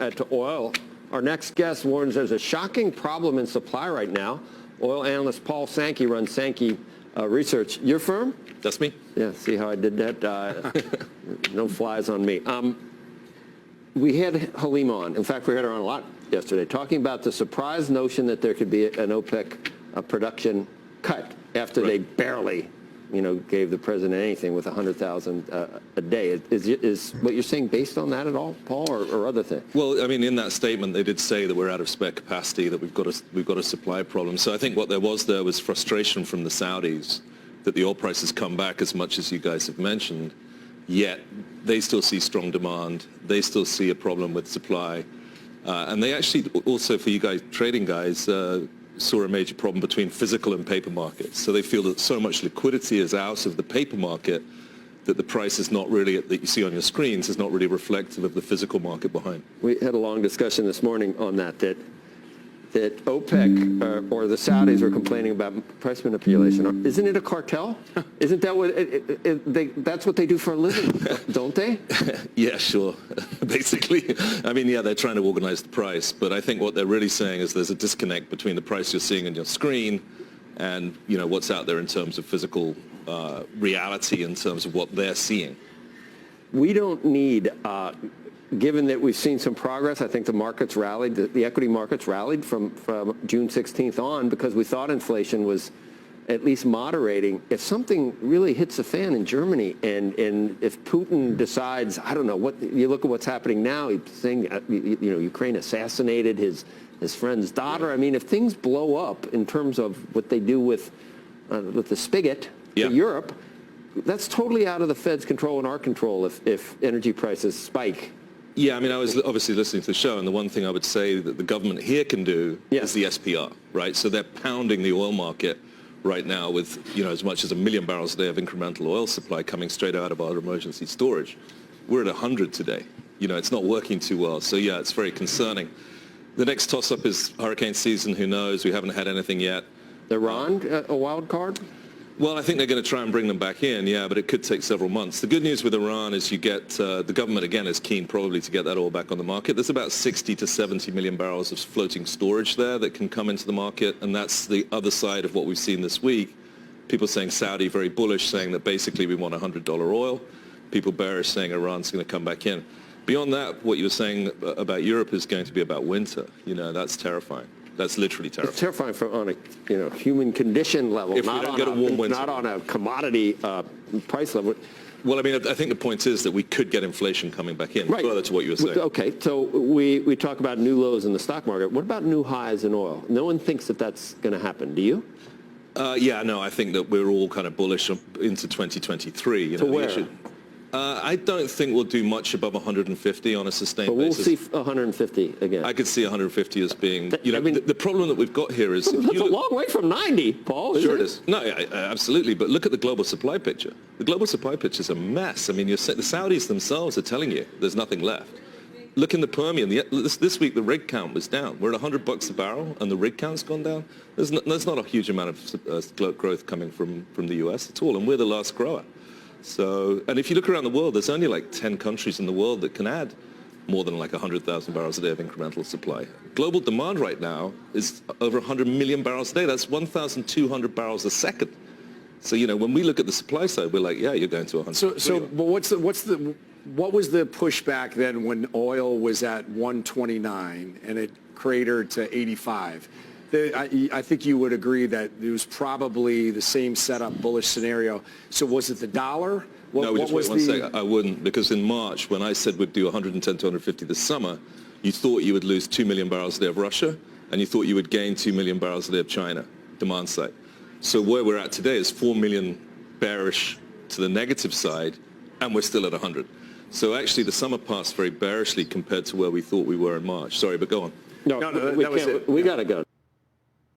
to oil. Our next guest warns there's a shocking problem in supply right now. Oil analyst Paul Sankey runs Sankey Research. Your firm? That's me. Yeah, see how I did that? No flies on me. We had Halim on. In fact, we had her on a lot yesterday, talking about the surprise notion that there could be an OPEC production cut after they barely, gave the president anything with 100,000 a day. Is what you're saying based on that at all, Paul, or other things? Well, I mean, in that statement, they did say that we're out of spare capacity, that we've got a supply problem. So I think what there was frustration from the Saudis that the oil prices come back as much as you guys have mentioned, yet they still see strong demand. They still see a problem with supply. And they actually also, for you guys, trading guys, saw a major problem between physical and paper markets. So they feel that so much liquidity is out of the paper market that the price is not really, that you see on your screens, is not really reflective of the physical market behind. We had a long discussion this morning on that OPEC or the Saudis were complaining about price manipulation. Isn't it a cartel? Isn't that what that's what they do for a living, don't they? Yeah, sure. Basically, I mean, yeah, they're trying to organize the price, but I think what they're really saying is there's a disconnect between the price you're seeing on your screen and what's out there in terms of physical reality, in terms of what they're seeing. We don't need. Given that we've seen some progress, I think the markets rallied, the equity markets rallied from June 16th on because we thought inflation was at least moderating. If something really hits the fan in Germany and if Putin decides, I don't know, what you look at what's happening now, he's saying, Ukraine assassinated his friend's daughter. I mean, if things blow up in terms of what they do with the spigot to Europe, that's totally out of the Fed's control and our control if energy prices spike. Yeah, I mean, I was obviously listening to the show, and the one thing I would say that the government here can do is the SPR, right? So they're pounding the oil market right now with, as much as 1 million barrels a day of incremental oil supply coming straight out of our emergency storage. We're at 100 today. It's not working too well. So, yeah, it's very concerning. The next toss-up is hurricane season. Who knows? We haven't had anything yet. Iran, a wild card? Well, I think they're going to try and bring them back in, yeah, but it could take several months. The good news with Iran is you get, the government, again, is keen probably to get that oil back on the market. There's about 60 to 70 million barrels of floating storage there that can come into the market, and that's the other side of what we've seen this week. People saying Saudi very bullish, saying that basically we want $100 oil. People bearish, saying Iran's going to come back in. Beyond that, what you were saying about Europe is going to be about winter. That's terrifying. That's literally terrifying. It's terrifying on a human condition level, if not, we don't get a warm winter. Not on a commodity price level. Well, I mean, I think the point is that we could get inflation coming back in, further to what you were saying. Okay, so we talk about new lows in the stock market. What about new highs in oil? No one thinks that that's going to happen. Do you? Yeah, no, I think that we're all kind of bullish into 2023. To where? I don't think we'll do much above 150 on a sustained basis. But we'll see 150 again. I could see 150 as being, the problem that we've got here is... That's a long way from 90, Paul. Sure it is. No, absolutely. But look at the global supply picture. The global supply picture is a mess. I mean, the Saudis themselves are telling you there's nothing left. Look in the Permian. This week, the rig count was down. We're at $100 a barrel, and the rig count's gone down. There's not a huge amount of growth coming from the U.S. at all, and we're the last grower. So, and if you look around the world, there's only like 10 countries in the world that can add more than like 100,000 barrels a day of incremental supply. Global demand right now is over 100 million barrels a day. That's 1,200 barrels a second. So, when we look at the supply side, we're like, yeah, you're going to 100. But what was the pushback then when oil was at 129 and it cratered to 85? I think you would agree that it was probably the same setup, bullish scenario. So was it the dollar? No, just wait one second. I wouldn't, because in March, when I said we'd do 110 to 150 this summer, you thought you would lose 2 million barrels a day of Russia, and you thought you would gain 2 million barrels a day of China, demand side. So where we're at today is 4 million bearish to the negative side, and we're still at 100. So actually, the summer passed very bearishly compared to where we thought we were in March. Sorry, but go on. No, we got to go.